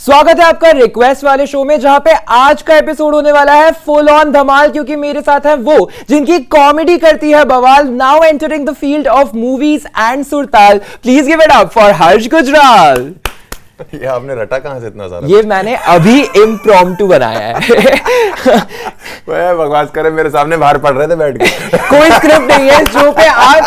स्वागत है आपका रिक्वेस्ट वाले शो में, जहां पे आज का एपिसोड होने वाला है फुल ऑन धमाल, क्योंकि मेरे साथ है वो जिनकी कॉमेडी करती है बवाल। Now entering the field of movies and Surtaal, please give it up for Harsh Gujral. ये आपने रटा कहां से इतना सारा? ये मैंने अभी इम्प्रॉम्प्टू बनाया है। वह बकवास करे, मेरे सामने बाहर पढ़ रहे थे बैठ के। कोई स्क्रिप्ट नहीं है इस शो पे। आज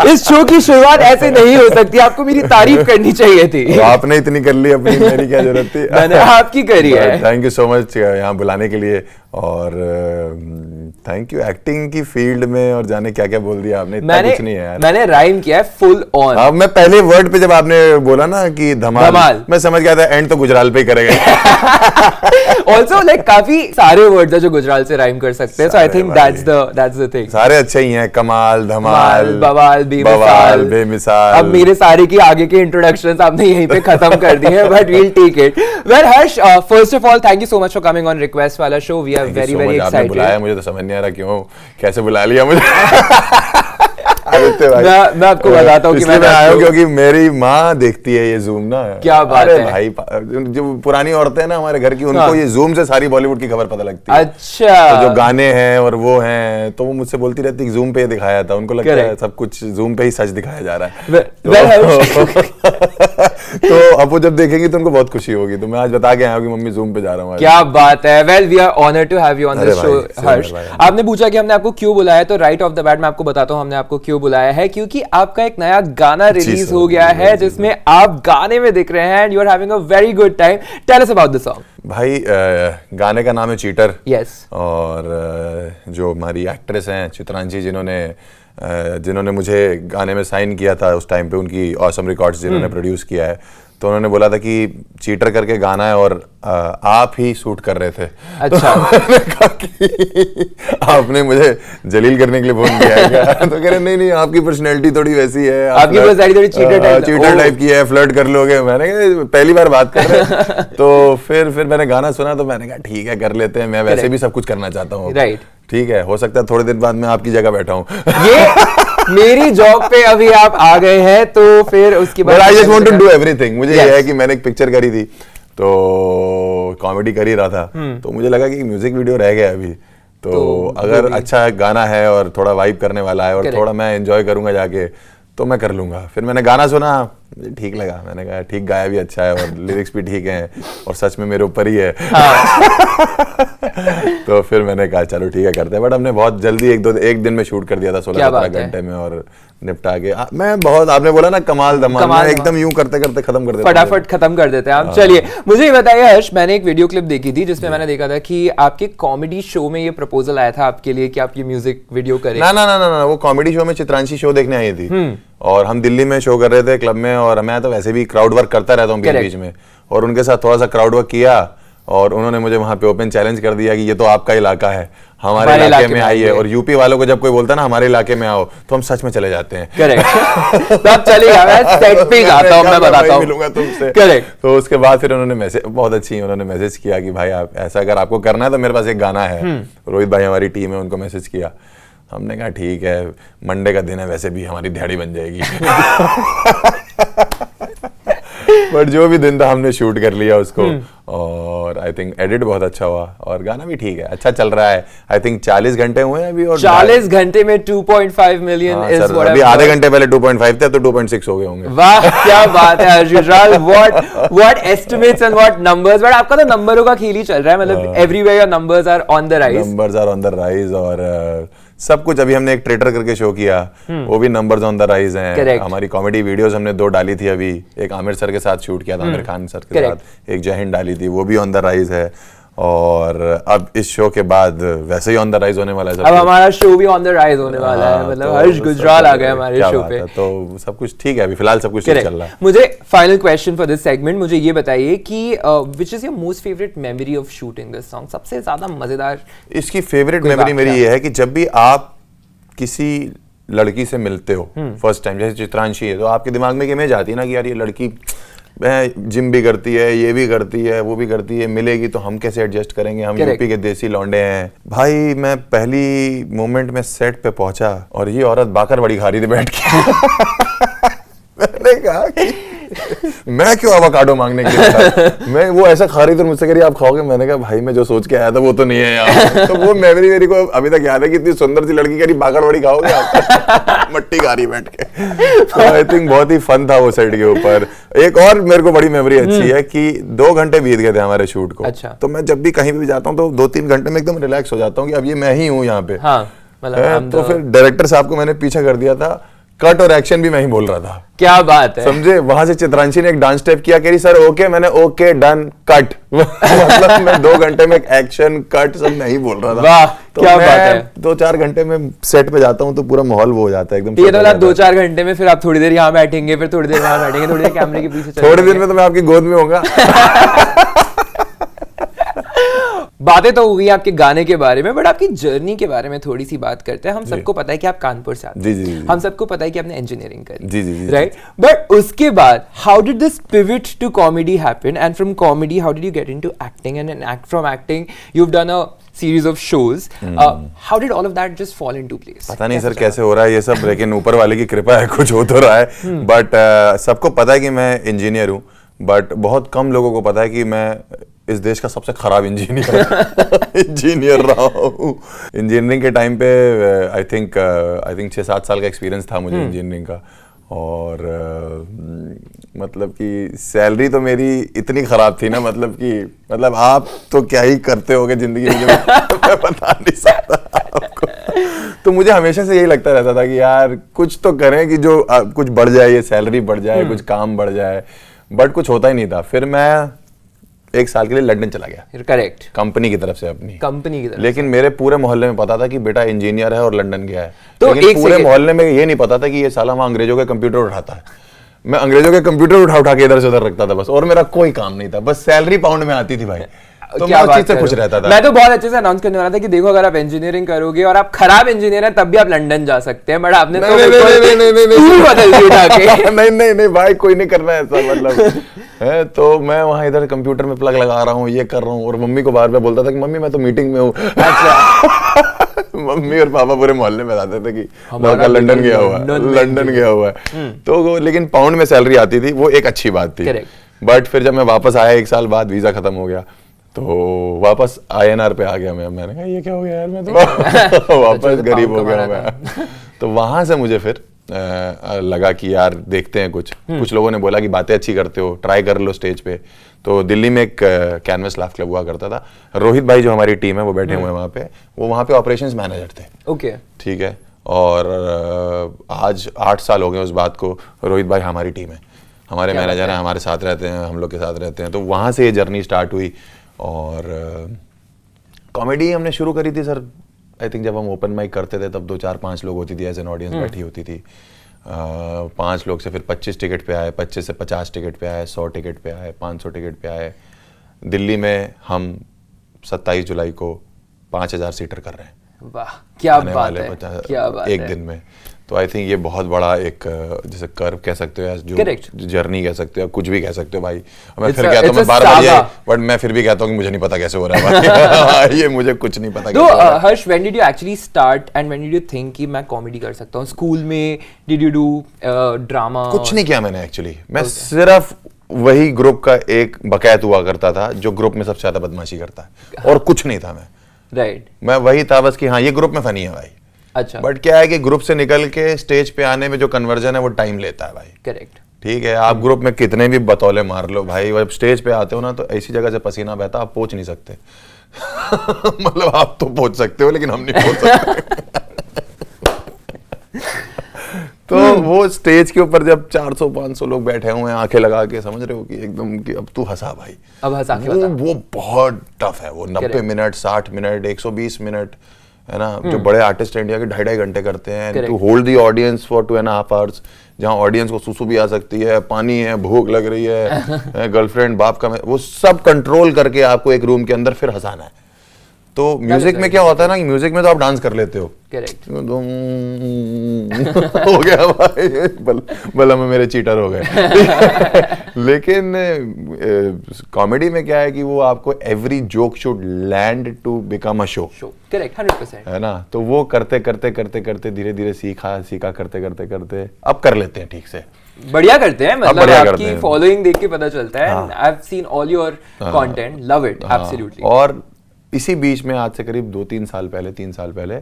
इस शो की शुरुआत ऐसे नहीं हो सकती, आपको मेरी तारीफ करनी चाहिए थी। तो आपने इतनी कर ली अपनी, मेरी क्या जरूरत थी? मैंने आपकी करी है। थैंक यू सो मच यहाँ बुलाने के लिए, और थैंक यू एक्टिंग की फील्ड में, और जाने क्या क्या बोल दिया आपने। इतना कुछ नहीं है यार। मैंने राइम किया है फुल ऑन। अब मैं पहले वर्ड पे जब आपने बोला ना कि धमाल, मैं समझ गया था एंड तो गुजराल पे ही करेगा। ऑल्सो लाइक काफी सारे वर्ड्स है जो गुजराल से राइम कर सकते हैं, so I think that's the thing. सारे अच्छे ही हैं, कमाल, धमाल, बवाल, बेमिसाल। अब मेरे सारे की आगे के इंट्रोडक्शंस आपने यहीं पे खत्म कर दिए हैं, but we'll take it. Well Harsh, first of all thank you so much for coming on request वाला शो। We are very very excited. बुलाया, मुझे तो समझ नहीं आ रहा क्यों, कैसे बुला लिया मुझे। मैं आपको बताता हूँ कि मैं आया हूँ क्योंकि मेरी माँ देखती है ये जूम ना। क्या बात है भाई, जो पुरानी औरतें हैं ना हमारे घर की, उनको ये जूम से सारी बॉलीवुड की खबर पता लगती है। अच्छा, तो जो गाने हैं और वो हैं, तो वो मुझसे बोलती रहती है जूम पे दिखाया था। उनको लगता है सब कुछ जूम पे ही सच दिखाया जा रहा है। तो अब वो जब देखेंगी तो उनको बहुत खुशी होगी। तो मैं आज बता के आया हूँ कि मम्मी जूम पे जा रहा हूँ। क्या बात है। Well we are honoured to have you on this show Harsh. आपने पूछा कि हमने आपको क्यों बुलाया, तो राइट ऑफ द बैट मैं आपको बताता हूँ हमने आपको क्यों बुलाया है, क्योंकि आपका एक नया गाना रिलीज हो गया है जिसमें आप गाने में दिख रहे हैं and you are having a very good time. Tell us about the song. भाई गाने का नाम है चीटर। यस। और जो हमारी एक्ट्रेस हैं चित्रांशी, जिन्होंने मुझे गाने में साइन किया था उस टाइम पे, उनकी ऑसम रिकॉर्ड्स जिन्होंने प्रोड्यूस किया है, तो उन्होंने बोला था कि चीटर करके गाना है और आप ही शूट कर रहे थे। अच्छा। मैंने कहा कि आपने मुझे जलील करने के लिए फोन किया है क्या? तो कह रहे नहीं, आपकी पर्सनैलिटी थोड़ी वैसी है, आपकी पर्सनैलिटी थोड़ी चीटर टाइप की है, फ्लर्ट कर लोगे। मैंने कहा पहली बार बात कर रहे हैं। तो फिर मैंने गाना सुना तो मैंने कहा ठीक है, कर लेते हैं। मैं वैसे भी सब कुछ करना चाहता हूँ। राइट, ठीक है, हो सकता है थोड़े दिन बाद मैं आपकी जगह बैठा हूँ। ये मेरी जॉब पे अभी आप आ गए हैं, तो फिर उसके बाद I just want to do everything. मुझे ये है कि मैंने एक पिक्चर करी थी, तो कॉमेडी कर ही रहा था, तो मुझे लगा कि म्यूजिक वीडियो रह गया अभी, तो अगर अच्छा गाना है और थोड़ा वाइब करने वाला है और थोड़ा मैं एंजॉय करूंगा जाके, तो मैं कर लूंगा। फिर मैंने गाना सुना, मुझे ठीक लगा। मैंने कहा ठीक, गाया भी अच्छा है और लिरिक्स भी ठीक हैं और सच में मेरे ऊपर ही है। तो फिर मैंने कहा चलो ठीक है, करते हैं। बट हमने बहुत जल्दी एक दिन में शूट कर दिया था, 16-17 घंटे में, और निपटा के मैं बहुत, आपने बोला ना कमाल धमाल, एकदम यूं करते करते खत्म कर देते, फटाफट खत्म कर देते हैं आप। चलिए मुझे ये बताइए हर्ष, मैंने एक वीडियो क्लिप देखी थी जिसमें मैंने देखा था कि आपके कॉमेडी शो में ये प्रपोजल आया था आपके लिए कि आप ये म्यूजिक वीडियो करें। ना, वो कॉमेडी शो में चित्रांशी शो देखने आई थी, और हम दिल्ली में शो कर रहे थे क्लब में, और मैं तो वैसे भी क्राउड वर्क करता रहता हूँ बीच में, और उनके साथ थोड़ा सा क्राउड वर्क किया, और उन्होंने मुझे वहां पे ओपन चैलेंज कर दिया कि ये तो आपका इलाका है, हमारे इलाके में आइए। और यूपी वालों को जब कोई बोलता है ना हमारे इलाके में आओ, तो हम सच में चले जाते हैं। करेक्ट। तब चलेगा, मैं सेट पे जाता हूं, मैं बताता हूं, मिलूंगा तुमसे। करेक्ट। तो उसके बाद फिर उन्होंने मैसेज, बहुत अच्छी उन्होंने मैसेज किया कि भाई आप ऐसा अगर आपको करना है तो मेरे पास एक गाना है। रोहित भाई हमारी टीम है, उनको मैसेज किया। हमने कहा ठीक है, मंडे का दिन है, वैसे भी हमारी दिहाड़ी बन जाएगी। बट जो भी दिन था हमने शूट कर लिया उसको, और आई थिंक एडिट बहुत अच्छा हुआ, और गाना भी ठीक है, अच्छा चल रहा है। आई थिंक 40 घंटे हुए हैं अभी, और 40 घंटे में 2.5 मिलियन इज व्हाट अभी आधे घंटे पहले 2.5 थे, तो 2.6 हो गए होंगे। वाह क्या बात है Harsh Gujral, what estimates and what numbers. But आपका तो नंबरों का खेल ही चल रहा है, मतलब everywhere your numbers are on the rise. और सब कुछ, अभी हमने एक ट्रेटर करके शो किया, वो भी नंबर्स ऑन द राइज हैं। हमारी कॉमेडी वीडियोस हमने 2 डाली थी अभी, एक आमिर सर के साथ शूट किया था, आमिर खान सर के साथ, एक जय हिंद डाली थी, वो भी ऑन द राइज है। और अब इस शो के बाद वैसे ही ऑन द राइज होने वाला है, अब हमारा शो भी ऑन द राइज होने वाला है, मतलब हर्ष गुजराल आ गए हमारे शो पे, तो सब कुछ ठीक है अभी फिलहाल, सब कुछ ठीक चल रहा है। मुझे final question for this segment, मुझे ये बताइए कि which is your most favourite memory of shooting this song? सबसे ज्यादा मजेदार इसकी फेवरेट मेमोरी मेरी ये है कि जब भी आप किसी लड़की से मिलते हो फर्स्ट टाइम, जैसे चित्रांशी है, तो आपके दिमाग में एक इमेज आती है ना कि यार ये लड़की जिम भी करती है, ये भी करती है, वो भी करती है, मिलेगी तो हम कैसे एडजस्ट करेंगे, हम यूपी के देसी लौंडे हैं। भाई मैं पहली मोमेंट में सेट पे पहुंचा और ये औरत बाकर बड़ी खा रही थी बैठ के। मैंने कहा कि मैं क्यों एवोकाडो मांगने के लिए मैं वो ऐसा खा रही थी, मुझसे कह रही आप खाओगे, मैंने कहा भाई मैं जो सोच के आया था वो तो नहीं है यार। तो वो मेमोरी मेरी को अभी तक याद है कि इतनी सुंदर सी लड़की कह रही बागड़वड़ी खाओगे आप मट्टी खा रही बैठ के। तो आई थिंक बहुत ही फन था वो सेट के ऊपर। एक और मेरे को बड़ी मेमोरी अच्छी है कि 2 घंटे बीत गए थे हमारे शूट को। अच्छा। तो मैं जब भी कहीं भी जाता हूँ तो 2-3 घंटे में एकदम रिलैक्स हो जाता हूँ कि अब ये मैं ही हूँ यहाँ पे। हाँ, तो फिर डायरेक्टर साहब को मैंने पीछा कर दिया था, कट और एक्शन भी मैं ही बोल रहा था। क्या बात है, समझे। वहां से चित्रांशी ने एक डांस स्टेप किया, कह रही सर ओके, मैंने ओके डन कट। मतलब मैं 2 घंटे में एक्शन कट सब मैं ही बोल रहा था। वाह, तो क्या बात है। 2-4 घंटे में सेट पे जाता हूँ तो पूरा माहौल वो हो जाता है एकदम। ये तो 2-4 घंटे में फिर आप थोड़ी देर यहाँ बैठेंगे, फिर थोड़ी देर वहां बैठेंगे, थोड़ी देर कैमरे के पीछे, थोड़ी देर में तो मैं आपकी गोद में होगा। बातें तो हुई आपके गाने के बारे में, बट आपकी जर्नी के बारे में थोड़ी सी बात करते हैं। हम सबको पता है कि आप कानपुर से आते हैं, हम सबको पता है कि आपने इंजीनियरिंग करी, राइट? बट उसके बाद how did this pivot to comedy happen, and from comedy how did you get into acting, and from acting you have done a series of shows. How did all of that just fall into place? पता नहीं sir कैसे हो रहा है ये सब, लेकिन ऊपर वाले की कृपा है, कुछ हो तो रहा है। बट सबको पता है कि मैं इंजीनियर हूँ, बट बहुत कम लोगों को पता है कि मैं इस देश का सबसे खराब इंजीनियर रहा हूँ। इंजीनियरिंग के टाइम पे आई थिंक 6-7 साल का एक्सपीरियंस था मुझे इंजीनियरिंग का, और मतलब कि सैलरी तो मेरी इतनी खराब थी ना, मतलब आप तो क्या ही करते होगे जिंदगी में, मैं बता नहीं सकता आपको। तो मुझे हमेशा से यही लगता रहता था कि यार कुछ तो करें कि जो कुछ बढ़ जाए, ये सैलरी बढ़ जाए, कुछ काम बढ़ जाए, बट कुछ होता ही नहीं था। फिर मैं 1 साल के लिए लंदन चला गया, करेक्ट, कंपनी की तरफ से, अपनी कंपनी की तरफ। लेकिन मेरे पूरे मोहल्ले में पता था कि बेटा इंजीनियर है और लंदन गया है, तो लेकिन पूरे मोहल्ले में ये नहीं पता था कि ये साला वहां अंग्रेजों के कंप्यूटर उठाता है। मैं अंग्रेजों के कंप्यूटर उठा के इधर से उधर रखता था बस, और मेरा कोई काम नहीं था, बस सैलरी पाउंड में आती थी भाई। तो मैं उस चीज से खुश रहता था। मैं तो बहुत अच्छे से अनाउंस करने वाला था कि देखो अगर आप इंजीनियरिंग करोगे और आप खराब इंजीनियर हैं तब भी आप लंदन जा सकते हैं, बट आपने तो बदल दी उठा के। नहीं भाई, कोई नहीं करना है ऐसा, मतलब है। तो मैं वहां इधर कंप्यूटर में प्लग लगा रहा हूँ, ये कर रहा हूँ, और मम्मी को बार बार बोलता था कि मम्मी मैं तो मीटिंग में हूँ। मम्मी और पापा पूरे मोहल्ले में बताते थे कि लड़का लंदन गया हुआ है। तो लेकिन पाउंड में सैलरी आती थी, वो एक अच्छी बात थी। बट फिर जब मैं वापस आया 1 साल बाद, वीजा खत्म हो गया, तो वापस INR पे आ गया मैं। मैंने कहा ये क्या हो गया यार, मैं तो वापस गरीब हो गया मैं। तो वहां से मुझे फिर लगा कि यार देखते हैं कुछ लोगों ने बोला कि बातें अच्छी करते हो, ट्राई कर लो स्टेज पे। तो दिल्ली में एक कैनवस लाफ क्लब हुआ करता था, रोहित भाई जो हमारी टीम है वो बैठे हुए हैं वहाँ पे, वो वहाँ पे ऑपरेशंस मैनेजर थे। ओके, ठीक है। और आज 8 साल हो गए उस बात को, रोहित भाई हमारी टीम है, हमारे मैनेजर हैं, हमारे साथ रहते हैं, हम लोग के साथ रहते हैं। तो वहाँ से ये जर्नी स्टार्ट हुई। और कॉमेडी हमने शुरू करी थी सर, आई थिंक जब हम ओपन माइक करते थे तब 2-4-5 लोग होती थी एज एन ऑडियंस बैठी होती थी। 5 लोग से फिर 25 टिकट पे आए, 25 से 50 टिकट पे आए, 100 टिकट पे आए, 500 टिकट पे आए। दिल्ली में हम 27 जुलाई को 5000 सीटर कर रहे हैं। वाह, क्या बात है, क्या बात एक दिन में। तो आई थिंक ये बहुत बड़ा एक जैसे कर्व कह सकते हो, जो जर्नी कह सकते हो, कुछ भी कह सकते हो भाई। मैं फिर कहता हूँ, मैं बार-बार ये, बट मैं फिर भी कहता हूँ कि मुझे नहीं पता कैसे हो रहा है भाई। ये मुझे कुछ नहीं पता। तो Harsh, when did you actually start and when did you think कि मैं कॉमेडी कर सकता हूँ? स्कूल में डिड यू डू ड्रामा? कुछ नहीं किया मैंने एक्चुअली। मैं सिर्फ वही ग्रुप का एक बकैत हुआ करता था जो ग्रुप में सबसे ज्यादा बदमाशी करता है, और कुछ नहीं था मैं। राइट, मैं वही था बस कि हाँ ये ग्रुप में फनी है भाई। अच्छा। बट क्या है कि ग्रुप से निकल के स्टेज पे आने में जो कन्वर्जन है वो टाइम लेता है भाई। करेक्ट, ठीक है। आप ग्रुप में कितने भी बतौले मार लो भाई, जब स्टेज पे आते हो ना तो ऐसी जगह से पसीना बहता, आप पहुंच नहीं सकते। मतलब आप तो पहुंच सकते हो लेकिन हम नहीं पहुंच सकते। तो वो स्टेज के ऊपर जब 400-500 लोग बैठे हुए हैं आंखें लगा के, समझ रहे हो कि एकदम कि अब तू हंसा भाई, अब हंसा के बता। वो बहुत टफ है। वो 90 मिनट, 60 मिनट, 120 मिनट है ना, जो बड़े आर्टिस्ट इंडिया के 2.5 घंटे करते हैं, to hold the audience for 2.5 hours, जहाँ ऑडियंस को सुसु भी आ सकती है, पानी है, भूख लग रही है, गर्लफ्रेंड बाप का, वो सब कंट्रोल करके आपको एक रूम के अंदर फिर हंसाना है। तो म्यूजिक में क्या होता है ना कि म्यूजिक में तो आप डांस कर लेते हो। करेक्ट, हो गया भाई, भला में मेरे चीटर हो गए। लेकिन कॉमेडी में क्या है कि वो आपको every joke should land to become a show. Correct, 100% है ना। तो वो करते करते करते करते धीरे धीरे सीखा करते करते करते अब कर लेते हैं ठीक से। बढ़िया करते हैं, मतलब आपकी फॉलोइंग देख के पता चलता है। I have seen all your content, love it absolutely. और इसी बीच में आज से करीब 3 साल पहले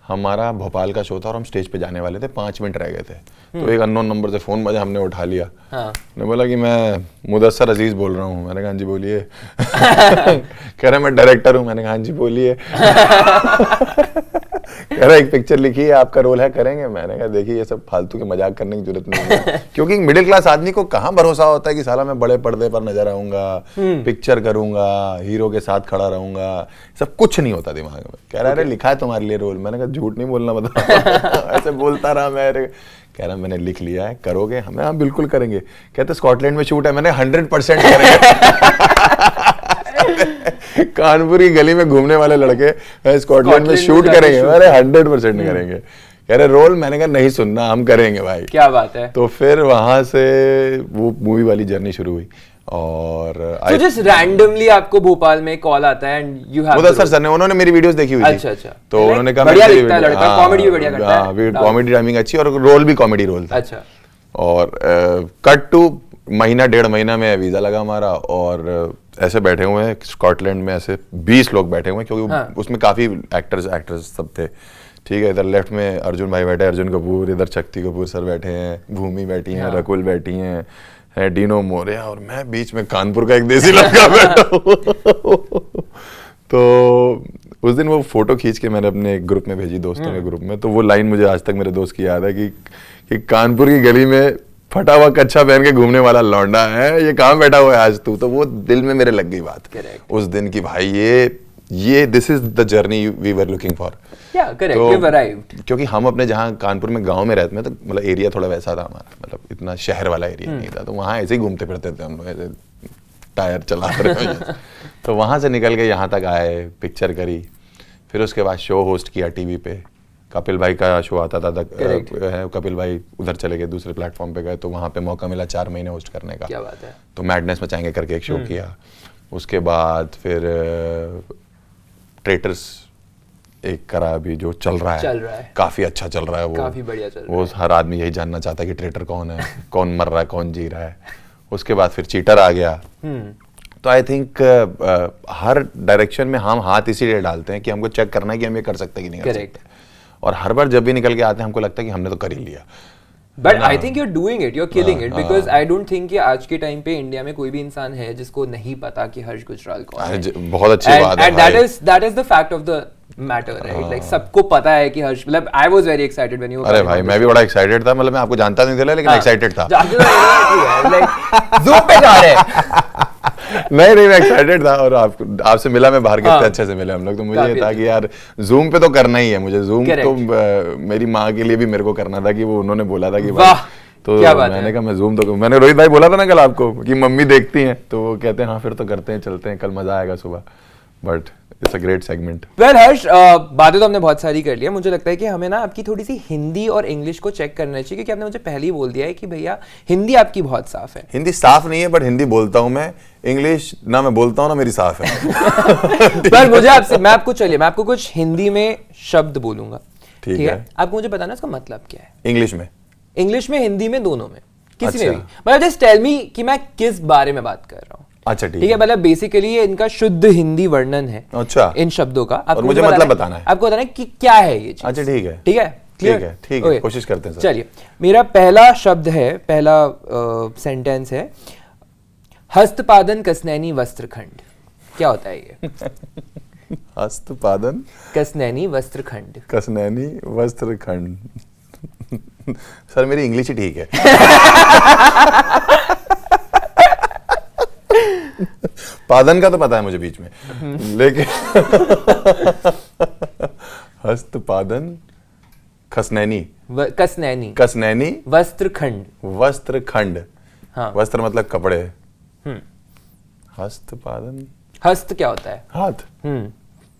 हमारा भोपाल का शो था और हम स्टेज पे जाने वाले थे, 5 मिनट रह गए थे। तो एक अननोन नंबर से फोन बजा, हमने उठा लिया। ने बोला कि मैं मुदस्सर अजीज बोल रहा हूँ। मैंने कहा जी बोलिए। कह रहे मैं डायरेक्टर हूँ। मैंने कहा जी बोलिए। कह रहा एक पिक्चर लिखी है, आपका रोल है, करेंगे? मैंने कहा देखिए ये सब फालतू के मजाक करने की जरूरत नहीं है। क्योंकि मिडिल क्लास आदमी को कहाँ भरोसा होता है कि साला मैं बड़े पर्दे पर नजर आऊंगा, पिक्चर करूंगा, हीरो के साथ खड़ा रहूंगा, सब कुछ नहीं होता दिमाग में। कह रहा अरे लिखा है तुम्हारे लिए रोल। मैंने कहा झूठ नहीं बोलना बता। ऐसे बोलता रहा मैं। कह रहा मैंने लिख लिया है, करोगे? हमें हाँ बिल्कुल करेंगे। कहते स्कॉटलैंड में शूट है। मैंने 100% करेंगे। कानपुर की गली में घूमने वाले लड़के स्कॉटलैंड में शूट करेंगे। अरे 100% करेंगे। कह रहे रोल? मैंने कहा नहीं सुनना, हम करेंगे भाई। क्या बात है। तो फिर वहां से वो मूवी वाली जर्नी शुरू हुई। और so just randomly आपको भोपाल में कॉल आता है and you have Mudassar sir ने, उन्होंने मेरी वीडियोस देखी हुई थी। अच्छा। तो उन्होंने कहा बढ़िया दिखता है लड़का, कॉमेडी भी बढ़िया करता है। कॉमेडी टाइमिंग अच्छी और रोल भी कॉमेडी रोल था। अच्छा। और कट टू महीना 1.5 महीना में वीजा लगा हमारा और ऐसे बैठे हुए हैं स्कॉटलैंड में, ऐसे 20 लोग बैठे हुए हैं क्योंकि उसमें काफी एक्टर्स सब थे। ठीक है, इधर लेफ्ट में अर्जुन भाई बैठे हैं, अर्जुन कपूर, इधर शक्ति कपूर सर बैठे हैं, भूमि बैठी हैं, रकुल बैठी हैं, डीनो मोरिया, और मैं बीच में कानपुर का एक देसी लड़का बैठा हूँ। तो उस दिन वो फोटो खींच के मैंने अपने ग्रुप में भेजी, दोस्तों के ग्रुप में। तो वो लाइन मुझे आज तक मेरे दोस्त की याद है कि कानपुर की गली में फटा हुआ कच्छा पहन के घूमने वाला लौंडा है, ये कहाँ बैठा हुआ है आज तू। तो वो दिल में मेरे लग गई बात उस दिन की, भाई ये this is the journey we were looking for. क्योंकि हम अपने जहाँ कानपुर में गांव में रहते हैं, तो मतलब एरिया थोड़ा वैसा था हमारा, मतलब इतना शहर वाला एरिया नहीं था। तो वहाँ ऐसे ही घूमते फिरते थे हम लोग, ऐसे टायर चला रहे। तो वहाँ से निकल के यहाँ तक आए, पिक्चर करी, फिर उसके बाद शो होस्ट किया टीवी पे। कपिल भाई का शो आता था, कपिल भाई उधर चले गए, दूसरे प्लेटफॉर्म पे गए, तो वहाँ पे मौका मिला 4 महीने होस्ट करने का। क्या बात है। तो मैडनेस मचाएंगे करके एक शो किया। उसके बाद फिर ट्रेटर्स एक करा, अभी जो चल रहा है काफी अच्छा चल रहा है, वो काफी बढ़िया चल रहा है। वो हर आदमी यही जानना चाहता है कि ट्रेटर कौन है, कौन मर रहा है, कौन जी रहा है। उसके बाद फिर चीटर आ गया। तो आई थिंक हर डायरेक्शन में हम हाथ इसीलिए डालते हैं कि हमको चेक करना है कि हम ये कर सकते हैं कि नहीं कर सकते। और हर बार जब भी निकल के आते हैं हमको लगता है कि हमने तो कर ही लिया। But I think you're doing it, you're killing it, because I don't think कि आज के टाइम पे इंडिया में कोई भी इंसान है जिसको नहीं पता कि हर्ष गुजराल कौन है। बहुत अच्छी बात है। That is the fact of the matter, right? Like सबको पता है कि हर्ष, मतलब I was very excited when you. अरे भाई मैं भी बड़ा एक्साइटेड था, मतलब मैं आपको जानता नहीं था लेकिन एक्साइटेड था। लाइक ज़ूम पे जा रहे हैं। नहीं मैं एक्साइटेड था, और आपसे मिला मैं बाहर कितने अच्छे से मिले हम लोग। तो मुझे ये था कि यार जूम पे तो करना ही है मुझे। जूम तो मेरी माँ के लिए भी मेरे को करना था, कि वो उन्होंने बोला था कि तो मैंने कहा मैं जूम तो, मैंने रोहित भाई बोला था ना कल आपको कि मम्मी देखती हैं, तो वो कहते हैं हाँ फिर तो करते हैं, चलते हैं, कल मजा आएगा सुबह। But it's a great segment. Well Harsh, बातें तो हमने बहुत सारी कर लिया। मुझे लगता है कि हमें ना आपकी थोड़ी सी हिंदी और इंग्लिश को चेक करना चाहिए, क्योंकि आपने मुझे पहले ही बोल दिया है कि भैया हिंदी आपकी बहुत साफ है। हिंदी साफ नहीं है, बट हिंदी बोलता हूँ मैं। इंग्लिश ना मैं बोलता हूँ ना मेरी साफ है। पर मुझे आपसे, मैं आपको कुछ हिंदी में शब्द बोलूंगा, ठीक है? आपको मुझे बताना इसका मतलब क्या है। इंग्लिश में, हिंदी में, दोनों में, किसी में भी। मतलब जस्ट टेल मी कि मैं किस बारे में बात कर रहा हूँ। अच्छा ठीक है। मतलब बेसिकली ये इनका शुद्ध हिंदी वर्णन है। अच्छा। इन शब्दों का आपको मुझे मतलब बताना है। आपको बताना है कि क्या है ये चीज। अच्छा ठीक है। ठीक है, कोशिश करते हैं। चलिए, मेरा पहला शब्द है, पहला सेंटेंस है, हस्तपादन कसनैनी वस्त्रखंड। क्या होता है ये? हस्तपादन कसनैनी वस्त्रखंड। कसनैनी वस्त्रखंड। सर मेरी इंग्लिश ही ठीक है। पादन का तो पता है मुझे बीच में, लेकिन हस्तपादन कसनैनी कसनैनी वस्त्रखंड। हाँ। वस्त्र मतलब कपड़े। हस्तपादन, हस्त क्या होता है? हाथ।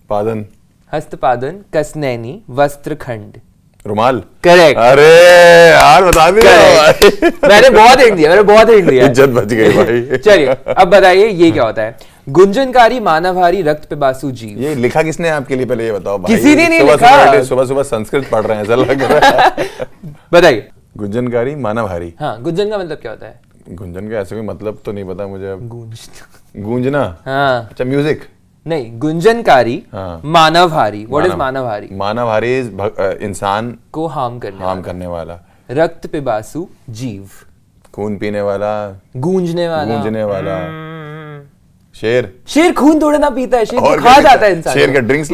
पादन, हस्तपादन कसनैनी वस्त्रखंड, रुमाल। करेक्ट। अरे यार बता भी मैंने बहुत हिंट दिया। इज्जत बच गई भाई। चलिए अब बताइए ये क्या होता है? गुंजनकारी मानवहारी रक्त पिपासु जीव। ये लिखा किसने आपके लिए, पहले ये बताओ भाई। किसी ने नहीं लिखा। सुबह संस्कृत पढ़ रहे हैं ऐसा लग रहा है। बताइए। गुंजनकारी मानवहारी। हाँ, गुंजन का मतलब क्या होता है? गुंजन का ऐसा कोई मतलब तो नहीं पता मुझे अब। गूंजना। हाँ, अच्छा म्यूजिक नहीं, गुंजनकारी। हाँ। मानवहारी, व्हाट इज मानवहारी? मानवहारी इंसान को हार्म करने वाला। रक्त पिपासु जीव, खून पीने वाला, गूंजने वाला। शेर खून थोड़ा ना पीता है, शेर तो खा जाता है इंसान। शेर का ड्रिंक्स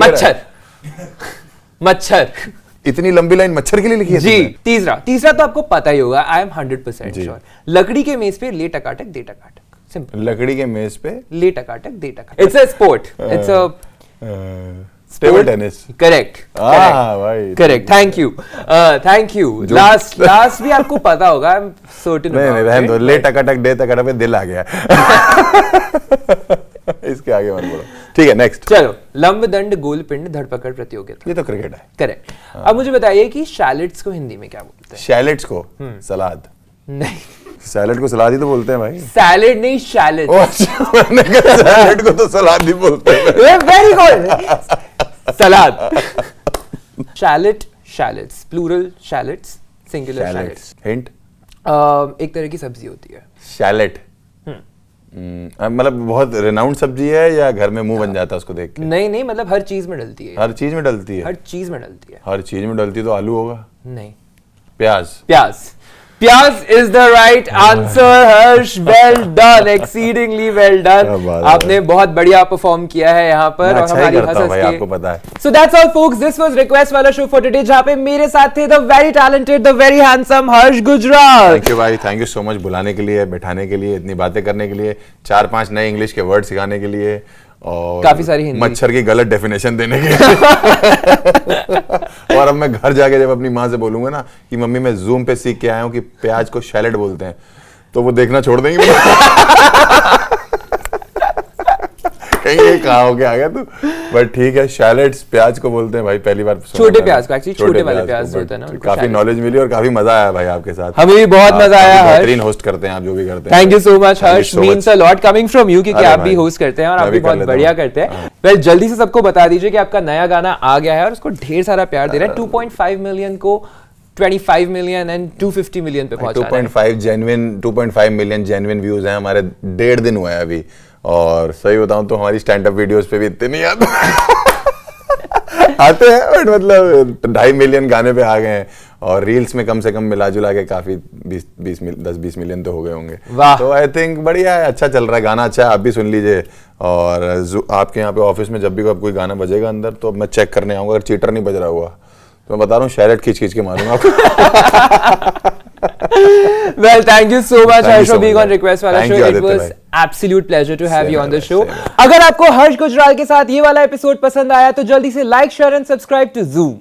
मच्छर। इतनी लंबी लाइन मच्छर के लिए लिखी है जी। तीसरा तो आपको पता ही होगा, आई एम 100% श्योर। लकड़ी के मेज पे ले टकाटक दे टकाटक। सिंपल। लकड़ी के मेज पे ले टकाटक दे टकाटक। It's a sport, it's a table tennis. Correct. Correct, thank you. Last भी आपको पता होगा, आई एम सर्टेन। नहीं, रहने दो। ले टकाटक दे टकाटक पे दिल आ गया। इसके आगे मत बोलो। ठीक है, नेक्स्ट। चलो, लंब दंड गोल पिंड धड़पकड़ प्रतियोगिता। ये तो क्रिकेट है। करेक्ट। अब मुझे बताइए कि शैलेट्स को हिंदी में क्या बोलते हैं? शैलेट्स को सलाद। नहीं, सैलेड को सलाद ही तो बोलते हैं भाई। सैलेड नहीं, शैलेट। मैंने कहा सैलेड को तो सलाद ही बोलते हैं। Very good. Salad. Shallots, plural shallots, singular shallots. Hint? एक तरह की सब्जी होती है शैलेट। मतलब बहुत रिनाउंड सब्जी है या घर में मुंह बन जाता है उसको देख के? नहीं, मतलब हर चीज में डलती है। हर चीज में डलती है? हर चीज में डलती है। हर चीज में डलती तो आलू होगा? नहीं। प्याज is the right answer, Harsh. well done, exceedingly well done। आपने बहुत बढ़िया परफॉर्म किया है यहाँ पर, और हमारी हंस भाई, आपको पता है। So that's all folks, this was request वाला शो for today, जहाँ पे मेरे साथ थे the very talented, the very handsome Harsh Gujral. Thank you भाई, थैंक यू सो मच बुलाने के लिए, बैठाने के लिए, इतनी बातें करने के लिए, 4-5 नए इंग्लिश के वर्ड सिखाने के लिए, और काफी सारी हिंदी, मच्छर की गलत डेफिनेशन देने के लिए। और अब मैं घर जाके जब अपनी माँ से बोलूंगा ना कि मम्मी मैं जूम पे सीख के आया हूँ कि प्याज को शैलेड बोलते हैं, तो वो देखना छोड़ देंगे। कहीं ये कहाँ हो के आ गया तू? बट ठीक है, शैलेड्स प्याज को बोलते हैं भाई, पहली बार। छोटे प्याज को, एक्चुअली छोटे वाले प्याज होते हैं ना। काफी नॉलेज मिली और काफी मजा आया भाई आपके साथ। हमें भी बहुत मजा आया। बेहतरीन होस्ट करते हैं आप, जो भी करते हैं। Thank you so much Harsh, means a lot coming from you, क्योंकि आप भी होस्ट करते हैं और आप भी बहुत बढ़िया करते हैं। वेल, जल्दी से सबको बता दीजिए कि आपका नया गाना आ गया है और उसको ढेर सारा प्यार दे रहा है। 2.5 मिलियन को 25 मिलियन एंड 250 मिलियन पे पहुंचा है। 2.5 मिलियन जेन्युइन व्यूज हैं हमारे। 1.5 दिन हुआ है अभी, और सही बताऊं तो हमारी स्टैंड अप वीडियोस पे भी इतने नहीं आते। आते हैं बट मतलब 2.5 मिलियन गाने पे आ गए हैं, और रील्स में कम से कम मिला जुला के काफी 10-20 मिलियन तो हो गए होंगे। तो आई थिंक बढ़िया है, अच्छा चल रहा है, गाना अच्छा है, आप भी सुन लीजिए। और आपके यहाँ पे ऑफिस में जब भी कोई गाना बजेगा अंदर, तो मैं चेक करने आऊंगा, अगर चीटर नहीं बज रहा हुआ तो मैं बता रहा हूँ शैलेट खींच के मारूंगा आपको। Well, thank you so much Harsh for being on Request वाला show. It was absolute pleasure to have you on the show. अगर आपको हर्ष गुजराल के साथ ये वाला एपिसोड पसंद आया तो जल्दी से like, share and subscribe to Zoom।